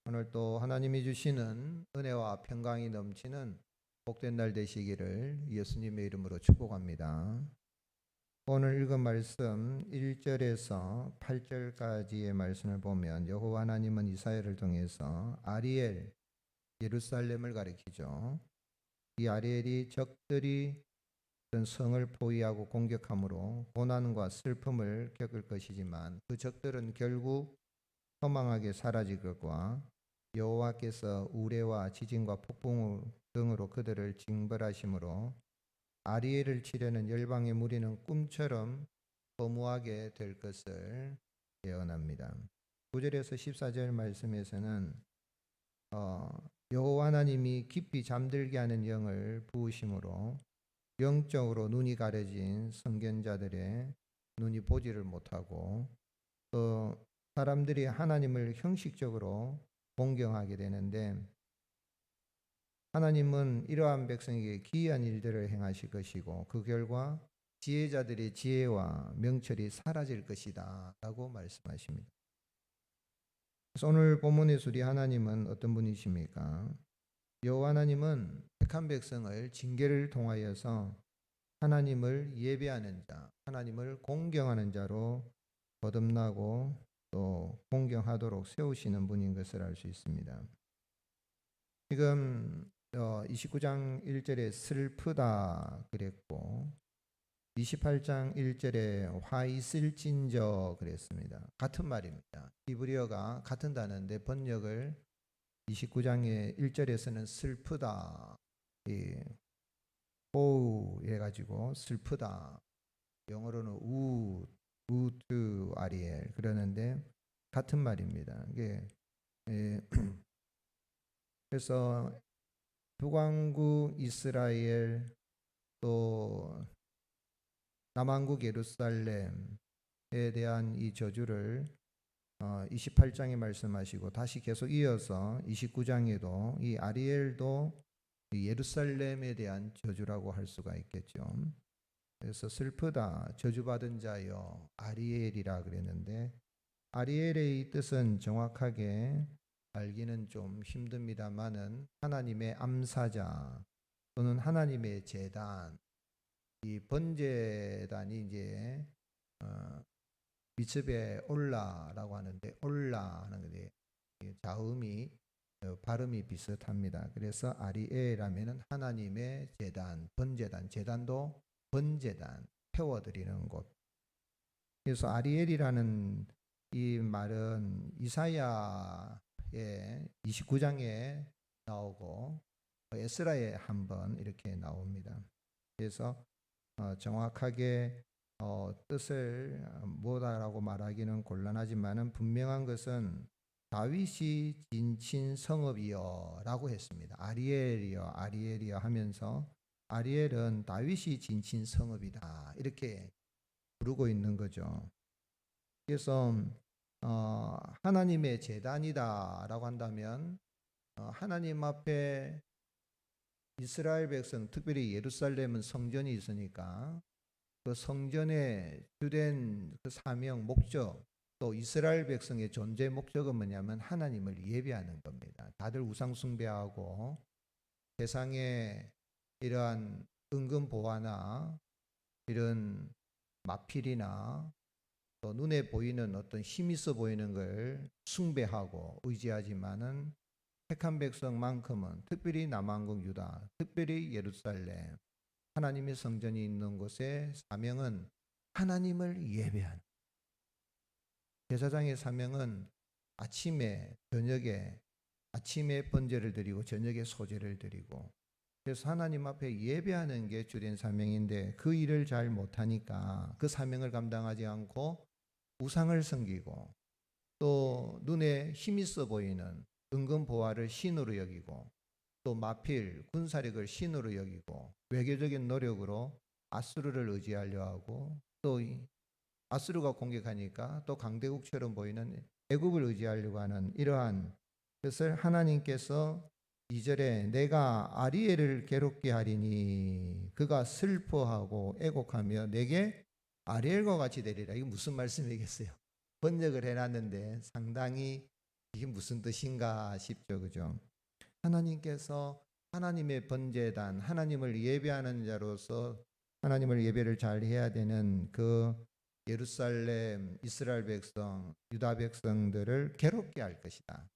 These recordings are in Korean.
오늘 또 하나님이 주시는 은혜와 평강이 넘치는 복된 날 되시기를 예수님의 이름으로 축복합니다. 오늘 읽은 말씀 1절에서 8절까지의 말씀을 보면 여호와 하나님은 이사야를 통해서 아리엘, 예루살렘을 가리키죠. 이 아리엘이 적들이 어떤 성을 포위하고 공격함으로 고난과 슬픔을 겪을 것이지만 그 적들은 결국 허망하게 사라질 것과 여호와께서 우레와 지진과 폭풍 등으로 그들을 징벌하심으로 아리엘을 치려는 열방의 무리는 꿈처럼 허무하게 될 것을 예언합니다. 9절에서 14절 말씀에서는 여호와 하나님이 깊이 잠들게 하는 영을 부으심으로 영적으로 눈이 가려진 선견자들의 눈이 보지를 못하고 또 사람들이 하나님을 형식적으로 공경하게 되는데 하나님은 이러한 백성에게 기이한 일들을 행하실 것이고 그 결과 지혜자들의 지혜와 명철이 사라질 것이다 라고 말씀하십니다. 그래서 오늘 본문에서 우리 하나님은 어떤 분이십니까? 여호와 하나님은 택한 백성을 징계를 통하여서 하나님을 예배하는 자, 하나님을 공경하는 자로 거듭나고 또 공경하도록 세우시는 분인 것을 알 수 있습니다. 지금 29장 1절에 슬프다 그랬고 28장 1절에 화 있을진저 그랬습니다. 같은 말입니다. 히브리어가 같은 단어인데 번역을 29장의 1절에서는 슬프다 오우 해가지고 슬프다 영어로는 우투 아리엘 그러는데 같은 말입니다. 이게 그래서 북왕국 이스라엘 또 남왕국 예루살렘에 대한 이 저주를 28장에 말씀하시고 다시 계속 이어서 29장에도 이 아리엘도 예루살렘에 대한 저주라고 할 수가 있겠죠. 그래서 슬프다 저주받은 자여 아리엘이라 그랬는데 아리엘의 뜻은 정확하게 알기는 좀 힘듭니다만은 하나님의 암사자 또는 하나님의 제단, 이 번제단이 이제 미츠베 올라라고 하는데 올라 하는 게 자음이 발음이 비슷합니다. 그래서 아리엘하면은 하나님의 제단, 번제단, 제단도 번제단 태워드리는 곳. 그래서 아리엘이라는 이 말은 이사야의 29장에 나오고 에스라에 한번 이렇게 나옵니다. 그래서 정확하게 뜻을 뭐다라고 말하기는 곤란하지만은 분명한 것은 다윗이 진친 성읍이여 라고 했습니다. 아리엘이여 아리엘이여 하면서 아리엘은 다윗이 진친 성읍이다 이렇게 부르고 있는 거죠. 그래서 하나님의 제단이다 라고 한다면 하나님 앞에 이스라엘 백성 특별히 예루살렘은 성전이 있으니까 그 성전의 주된 그 사명 목적 또 이스라엘 백성의 존재 목적은 뭐냐면 하나님을 예배하는 겁니다. 다들 우상 숭배하고 세상에 이러한 은근보화나 이런 마필이나 또 눈에 보이는 어떤 힘 있어 보이는 걸 숭배하고 의지하지만은 택한 백성만큼은 특별히 남왕국 유다, 특별히 예루살렘 하나님의 성전이 있는 곳의 사명은 하나님을 예배하는 제사장의 사명은 아침에 저녁에 아침에 번제를 드리고 저녁에 소제를 드리고 그래서 하나님 앞에 예배하는 게 주된 사명인데 그 일을 잘 못하니까 그 사명을 감당하지 않고 우상을 섬기고 또 눈에 힘 있어 보이는 은근보화를 신으로 여기고 또 마필 군사력을 신으로 여기고 외교적인 노력으로 아수르를 의지하려 하고 또 아수르가 공격하니까 또 강대국처럼 보이는 애국을 의지하려고 하는 이러한 것을 하나님께서 2절에 내가 아리엘을 괴롭게 하리니 그가 슬퍼하고 애곡하며 내게 아리엘과 같이 되리라. 이게 무슨 말씀이겠어요? 번역을 해놨는데 상당히 이게 무슨 뜻인가 싶죠, 그죠? 하나님께서 하나님의 번제단, 하나님을 예배하는 자로서 하나님을 예배를 잘 해야 되는 그 예루살렘 이스라엘 백성, 유다 백성들을 괴롭게 할 것이다.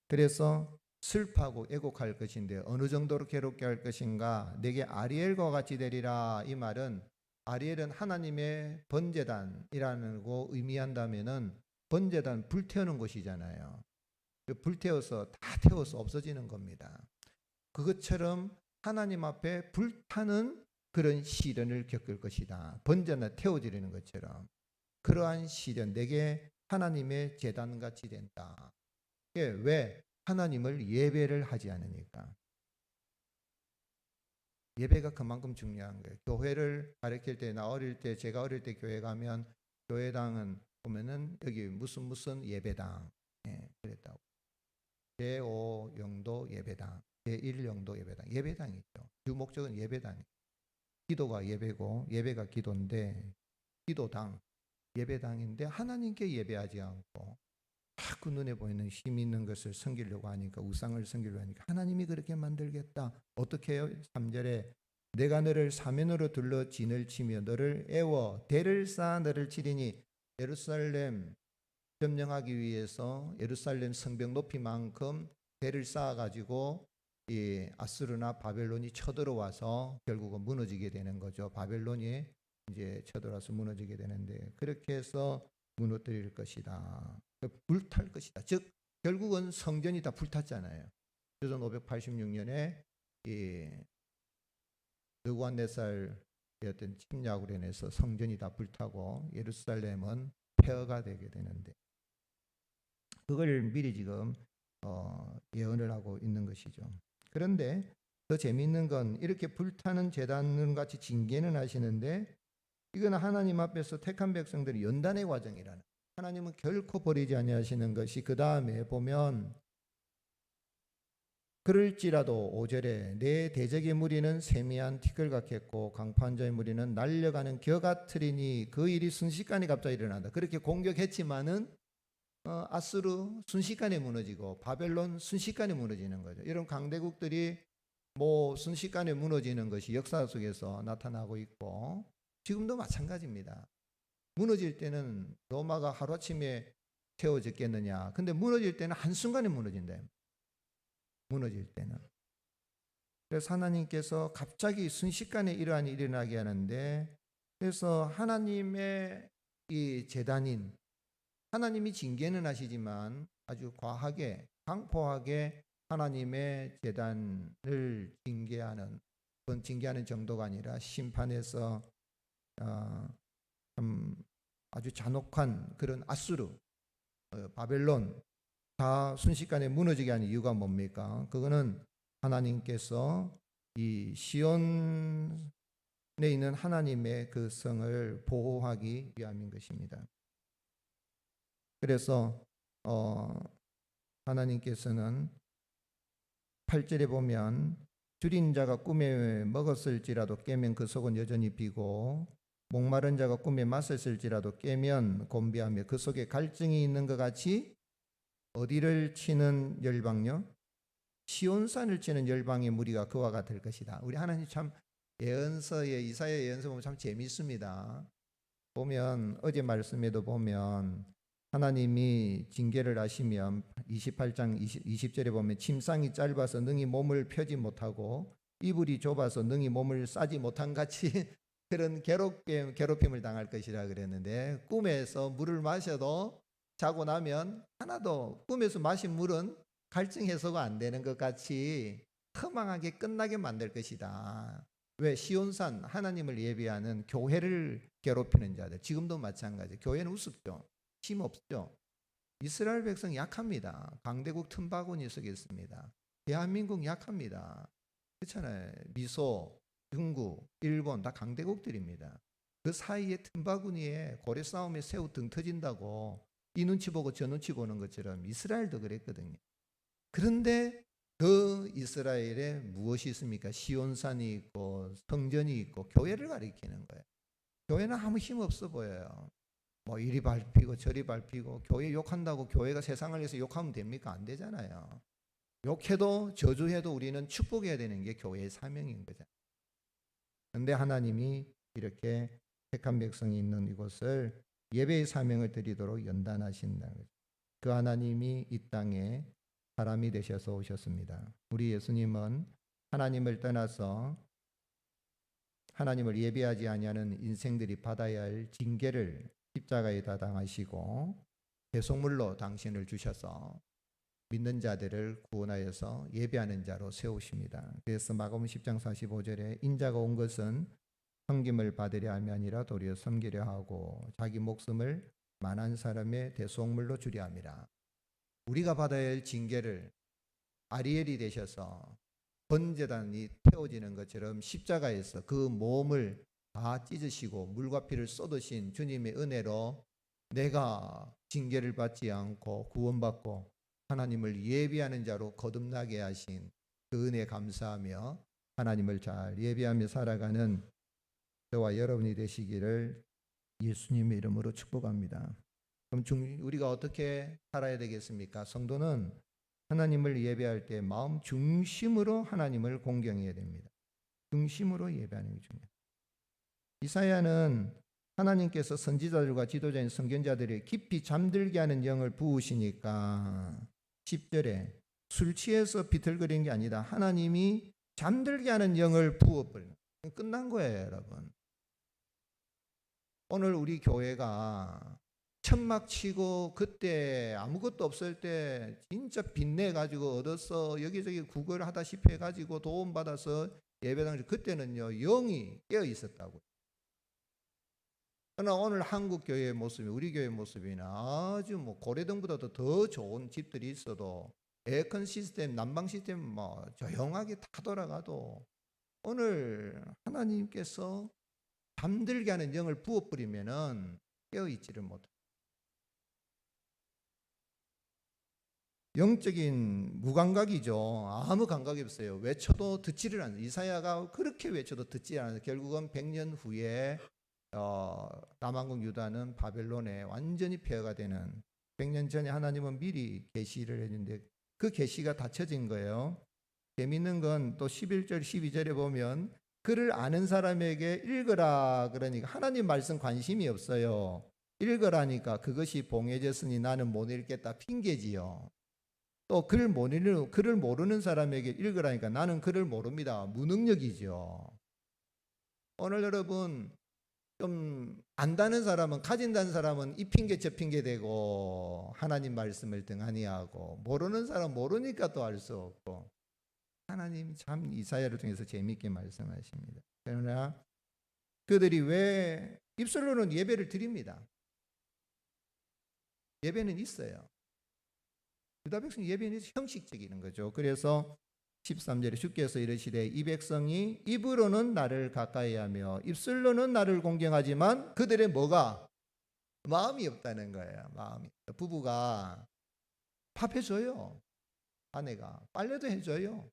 그래서 슬퍼하고 애곡할 것인데 어느 정도로 괴롭게 할 것인가? 내게 아리엘과 같이 되리라. 이 말은 아리엘은 하나님의 번제단이라는 거 의미한다면은 번제단 불태우는 곳이잖아요. 불태워서 다 태워서 없어지는 겁니다. 그것처럼 하나님 앞에 불타는 그런 시련을 겪을 것이다. 번제나 태워지려는 것처럼 그러한 시련 내게 하나님의 제단같이 된다. 왜? 하나님을 예배를 하지 않으니까. 예배가 그만큼 중요한 거예요. 교회를 가르칠 때, 제가 어릴 때 교회 가면 교회당은 보면은 여기 무슨 예배당 그랬다고. 제5영도 예배당, 제1영도 예배당, 예배당이죠. 주 목적은 예배당. 기도가 예배고 예배가 기도인데 기도당, 예배당인데 하나님께 예배하지 않고 자꾸 눈에 보이는 힘 있는 것을 섬기려고 하니까 우상을 섬기려고 하니까 하나님이 그렇게 만들겠다. 어떻게 해요? 3절에 내가 너를 사면으로 둘러 진을 치며 너를 애워 대를 쌓아 너를 치리니 예루살렘 점령하기 위해서 예루살렘 성벽 높이만큼 대를 쌓아가지고 이 아수르나 바벨론이 쳐들어와서 결국은 무너지게 되는 거죠. 바벨론이 이제 쳐들어와서 무너지게 되는데 그렇게 해서 무너뜨릴 것이다. 불탈 것이다. 즉 결국은 성전이 다 불탔잖아요. 주전 586년에 이 느부갓네살의 어떤 침략으로 인해서 성전이 다 불타고 예루살렘은 폐허가 되게 되는데 그걸 미리 지금 예언을 하고 있는 것이죠. 그런데 더 재미있는 건 이렇게 불타는 제단은 같이 징계는 하시는데 이건 하나님 앞에서 택한 백성들이 연단의 과정이라는 하나님은 결코 버리지 아니하시는 것이 그 다음에 보면 그럴지라도 5절에 내 대적의 무리는 세미한 티끌 같겠고 강판자의 무리는 날려가는 겨 같으리니 그 일이 순식간에 갑자기 일어난다. 그렇게 공격했지만은 아수르 순식간에 무너지고 바벨론 순식간에 무너지는 거죠. 이런 강대국들이 뭐 순식간에 무너지는 것이 역사 속에서 나타나고 있고 지금도 마찬가지입니다. 무너질 때는 로마가 하루아침에 세워졌겠느냐. 근데 무너질 때는 한순간에 무너진다. 무너질 때는. 그래서 하나님께서 갑자기 순식간에 이러한 일이 일어나게 하는데 그래서 하나님의 이 재단인 하나님이 징계는 하시지만 아주 과하게 강포하게 하나님의 재단을 징계하는 그건 징계하는 정도가 아니라 심판해서 참 아주 잔혹한 그런 아수르 바벨론 다 순식간에 무너지게 하는 이유가 뭡니까? 그거는 하나님께서 이 시온에 있는 하나님의 그 성을 보호하기 위함인 것입니다. 그래서 하나님께서는 8절에 보면 줄인 자가 꿈에 먹었을지라도 깨면 그 속은 여전히 비고 목마른 자가 꿈에 마셨을지라도 깨면 곤비하며 그 속에 갈증이 있는 것 같이 어디를 치는 열방요? 시온산을 치는 열방의 무리가 그와 같을 것이다. 우리 하나님 참 예언서에 이사야 예언서 보면 참 재미있습니다. 보면 어제 말씀에도 보면 하나님이 징계를 하시면 28장 20절에 보면 침상이 짧아서 능히 몸을 펴지 못하고 이불이 좁아서 능히 몸을 싸지 못한 같이 그런 괴롭힘을 당할 것이라 그랬는데 꿈에서 물을 마셔도 자고 나면 하나도 꿈에서 마신 물은 갈증 해소가 안 되는 것 같이 허망하게 끝나게 만들 것이다. 왜? 시온산 하나님을 예배하는 교회를 괴롭히는 자들 지금도 마찬가지. 교회는 우습죠. 힘 없죠. 이스라엘 백성 약합니다. 강대국 틈바구니 속에 있습니다. 대한민국 약합니다. 그렇잖아요. 미소, 중국, 일본 다 강대국들입니다. 그 사이에 틈바구니에 고래 싸움에 새우 등 터진다고 이 눈치 보고 저 눈치 보는 것처럼 이스라엘도 그랬거든요. 그런데 그 이스라엘에 무엇이 있습니까? 시온산이 있고 성전이 있고 교회를 가리키는 거예요. 교회는 아무 힘 없어 보여요. 뭐 이리 밟히고 저리 밟히고 교회 욕한다고 교회가 세상을 위해서 욕하면 됩니까? 안 되잖아요. 욕해도 저주해도 우리는 축복해야 되는 게 교회의 사명인 거죠. 그런데 하나님이 이렇게 택한 백성이 있는 이곳을 예배의 사명을 드리도록 연단하신다는 거죠. 그 하나님이 이 땅에 사람이 되셔서 오셨습니다. 우리 예수님은 하나님을 떠나서 하나님을 예배하지 아니하는 인생들이 받아야 할 징계를 십자가에다 당하시고 대속물로 당신을 주셔서 믿는 자들을 구원하여서 예배하는 자로 세우십니다. 그래서 마가복음 10장 45절에 인자가 온 것은 섬김을 받으려 함이 아니라 도리어 섬기려 하고 자기 목숨을 많은 사람의 대속물로 주려 함이라. 우리가 받아야 할 징계를 아리엘이 되셔서 번제단이 태워지는 것처럼 십자가에서 그 몸을 다 찢으시고 물과 피를 쏟으신 주님의 은혜로 내가 징계를 받지 않고 구원받고 하나님을 예배하는 자로 거듭나게 하신 그 은혜에 감사하며 하나님을 잘 예배하며 살아가는 저와 여러분이 되시기를 예수님의 이름으로 축복합니다. 그럼 우리가 어떻게 살아야 되겠습니까? 성도는 하나님을 예배할 때 마음 중심으로 하나님을 공경해야 됩니다. 중심으로 예배하는 게 중요해요. 이사야는 하나님께서 선지자들과 지도자인 선견자들이 깊이 잠들게 하는 영을 부으시니까 10절에 술 취해서 비틀거리는 게 아니다. 하나님이 잠들게 하는 영을 부어버려요. 끝난 거예요, 여러분. 오늘 우리 교회가 천막 치고 그때 아무것도 없을 때 진짜 빚내 가지고 얻어서 여기저기 구걸하다시피 해가지고 도움 받아서 예배당 그때는요 영이 깨어 있었다고. 그러나 오늘 한국 교회의 모습이 우리 교회의 모습이나 아주 뭐 고래등보다도 더 좋은 집들이 있어도 에어컨 시스템, 난방 시스템 뭐 조용하게 다 돌아가도 오늘 하나님께서 잠들게 하는 영을 부어버리면은 깨어 있지를 못해요. 영적인 무감각이죠. 아무 감각이 없어요. 외쳐도 듣지를 않아요. 이사야가 그렇게 외쳐도 듣지 않아요. 결국은 100년 후에 남한국 유다는 바벨론에 완전히 폐허가 되는 100년 전에 하나님은 미리 계시를 했는데 그 계시가 닫혀진 거예요. 재밌는 건 또 11절 12절에 보면 그를 아는 사람에게 읽으라 그러니까 하나님 말씀 관심이 없어요. 읽으라니까 그것이 봉해졌으니 나는 못 읽겠다 핑계지요. 또 글을 모르는 사람에게 읽으라니까 나는 글을 모릅니다. 무능력이죠. 오늘 여러분 좀 안다는 사람은 가진다는 사람은 이 핑계 저 핑계 대고 하나님 말씀을 등한히 하고 모르는 사람 모르니까 또 알 수 없고 하나님 참 이사야를 통해서 재미있게 말씀하십니다. 그러나 그들이 왜 입술로는 예배를 드립니다. 예배는 있어요. 유다 백성 예배는 형식적인 거죠. 그래서 13절에 주께서 이르시되 이 백성이 입으로는 나를 가까이하며 입술로는 나를 공경하지만 그들의 뭐가 마음이 없다는 거예요. 마음이. 부부가 밥 해줘요. 아내가 빨래도 해줘요.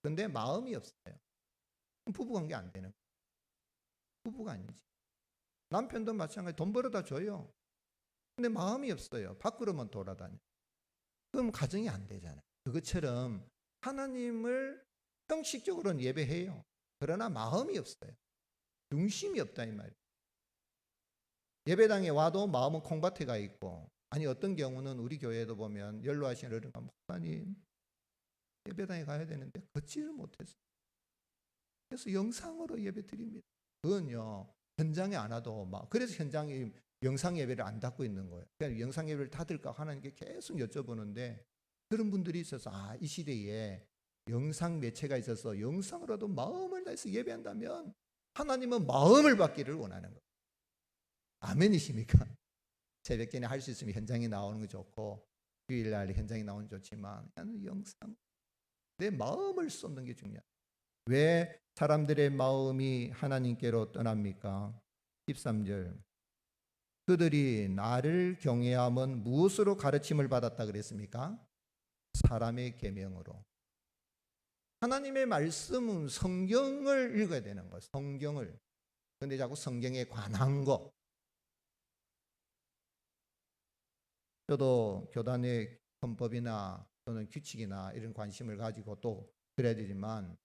그런데 마음이 없어요. 부부관계 안 되는 거예요. 부부가 아니지. 남편도 마찬가지 돈 벌어다 줘요. 근데 마음이 없어요. 밖으로만 돌아다녀. 그럼 가정이 안 되잖아요. 그것처럼 하나님을 형식적으로는 예배해요. 그러나 마음이 없어요. 중심이 없다 이 말이에요. 예배당에 와도 마음은 콩밭에 가 있고 아니 어떤 경우는 우리 교회에도 보면 연로하신 어른가 목사님 예배당에 가야 되는데 걷지를 못했어요. 그래서 영상으로 예배 드립니다. 그건요 현장에 안 와도 막 그래서 현장에 영상 예배를 안 닫고 있는 거예요. 그러니까 영상 예배를 닫을까 하나님께 계속 여쭤보는데 그런 분들이 있어서 이 시대에 영상 매체가 있어서 영상으로도 마음을 다해서 예배한다면 하나님은 마음을 받기를 원하는 거예요. 아멘이십니까? 새벽기는 할 수 있으면 현장에 나오는 거 좋고 주일날 현장에 나오는 거 좋지만 나는 영상 내 마음을 쏟는 게 중요해요. 왜 사람들의 마음이 하나님께로 떠납니까? 13절 그들이 나를 경외함은 무엇으로 가르침을 받았다 그랬습니까? 사람의 계명으로. 하나님의 말씀은 성경을 읽어야 되는 거예요. 성경을. 근데 자꾸 성경에 관한 거 저도 교단의 헌법이나 또는 규칙이나 이런 관심을 가지고 또 그래야 되지만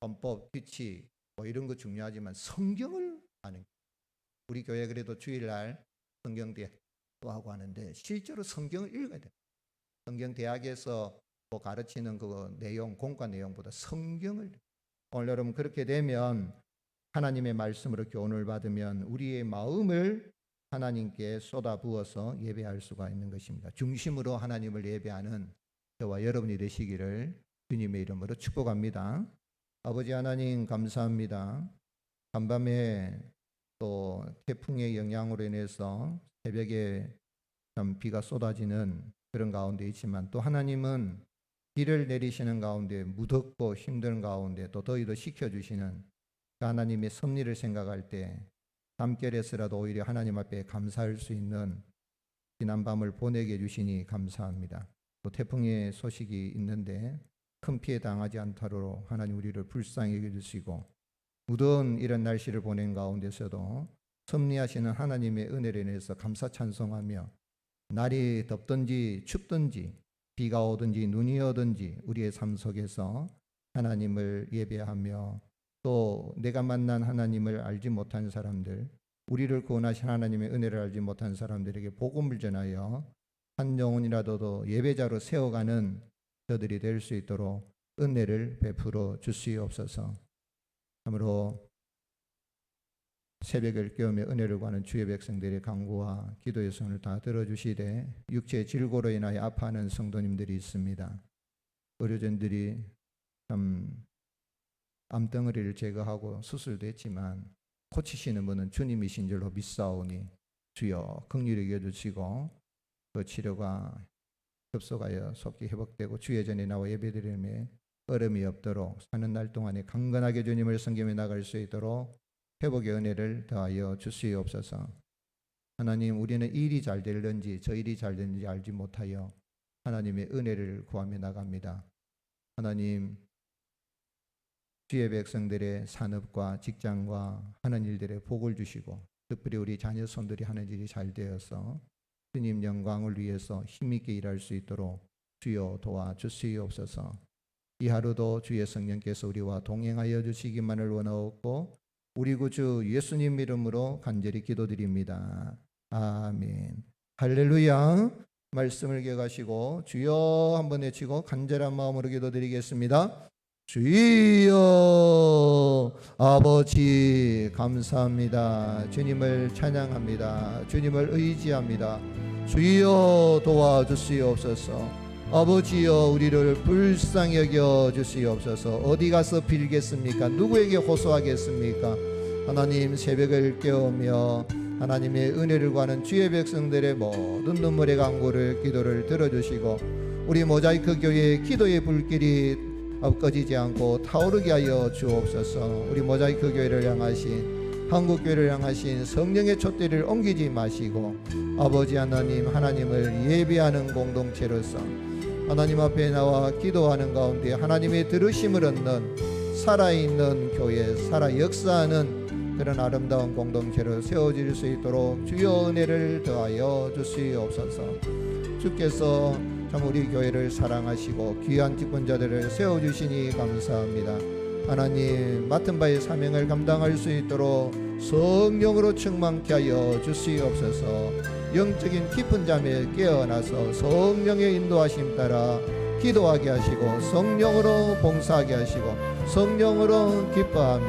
헌법, 규칙 뭐 이런 거 중요하지만 성경을 아는, 우리 교회 그래도 주일날 성경대학도 하고 하는데 실제로 성경을 읽어야 돼요. 성경대학에서 뭐 가르치는 그 내용, 공과 내용보다 성경을, 오늘 여러분 그렇게 되면 하나님의 말씀으로 교훈을 받으면 우리의 마음을 하나님께 쏟아부어서 예배할 수가 있는 것입니다. 중심으로 하나님을 예배하는 저와 여러분이 되시기를 주님의 이름으로 축복합니다. 아버지 하나님 감사합니다. 간밤에 또 태풍의 영향으로 인해서 새벽에 참 비가 쏟아지는 그런 가운데 있지만 또 하나님은 비를 내리시는 가운데 무덥고 힘든 가운데 또 더위도 식혀주시는 그 하나님의 섭리를 생각할 때 잠결에서라도 오히려 하나님 앞에 감사할 수 있는 지난밤을 보내게 해주시니 감사합니다. 또 태풍의 소식이 있는데 큰 피해 당하지 않도록 하나님 우리를 불쌍히 여겨주시고 무더운 이런 날씨를 보낸 가운데서도 섭리하시는 하나님의 은혜를 인해서 감사 찬송하며 날이 덥든지 춥든지 비가 오든지 눈이 오든지 우리의 삶 속에서 하나님을 예배하며 또 내가 만난 하나님을 알지 못한 사람들, 우리를 구원하신 하나님의 은혜를 알지 못한 사람들에게 복음을 전하여 한 영혼이라도 예배자로 세워가는 저들이 될 수 있도록 은혜를 베풀어 주시옵소서. 참으로 새벽을 깨우며 은혜를 구하는 주의 백성들의 간구와 기도의 손을 다 들어주시되 육체의 질고로 인하여 아파하는 성도님들이 있습니다. 의료진들이 참 암덩어리를 제거하고 수술도 했지만 고치시는 분은 주님이신 줄로 믿사오니 주여 긍휼히 여겨주시고 그 치료가 급속하여 속히 회복되고 주의 전에 나와 예배드림에 어려움이 없도록 사는 날 동안에 강건하게 주님을 섬기며 나갈 수 있도록 회복의 은혜를 더하여 주시옵소서. 하나님, 우리는 이 일이 잘 될는지 저 일이 잘 되는지 알지 못하여 하나님의 은혜를 구하며 나갑니다. 하나님, 주의 백성들의 산업과 직장과 하는 일들에 복을 주시고 특별히 우리 자녀 손들이 하는 일이 잘 되어서 주님 영광을 위해서 힘있게 일할 수 있도록 주여 도와주시옵소서. 이 하루도 주의 성령께서 우리와 동행하여 주시기만을 원하옵고 우리 구주 예수님 이름으로 간절히 기도드립니다. 아멘. 할렐루야. 말씀을 기억하시고 주여 한번 외치고 간절한 마음으로 기도드리겠습니다. 주여. 아버지 감사합니다. 주님을 찬양합니다. 주님을 의지합니다. 주여 도와주시옵소서. 아버지여 우리를 불쌍히 여겨 주시옵소서. 어디 가서 빌겠습니까? 누구에게 호소하겠습니까? 하나님, 새벽을 깨우며 하나님의 은혜를 구하는 주의 백성들의 모든 눈물의 간구를 기도를 들어주시고 우리 모자이크 교회의 기도의 불길이 꺼지지 않고 타오르게 하여 주옵소서. 우리 모자이크 교회를 향하신 한국교회를 향하신 성령의 촛대를 옮기지 마시고 아버지 하나님, 하나님을 예배하는 공동체로서 하나님 앞에 나와 기도하는 가운데 하나님의 들으심을 얻는 살아있는 교회, 살아 역사하는 그런 아름다운 공동체로 세워질 수 있도록 주여 은혜를 더하여 주시옵소서. 주께서 참 우리 교회를 사랑하시고 귀한 직분자들을 세워주시니 감사합니다. 하나님, 맡은 바의 사명을 감당할 수 있도록 성령으로 충만케 하여 주시옵소서. 영적인 깊은 잠에 깨어나서 성령의 인도하심 따라 기도하게 하시고 성령으로 봉사하게 하시고 성령으로 기뻐하며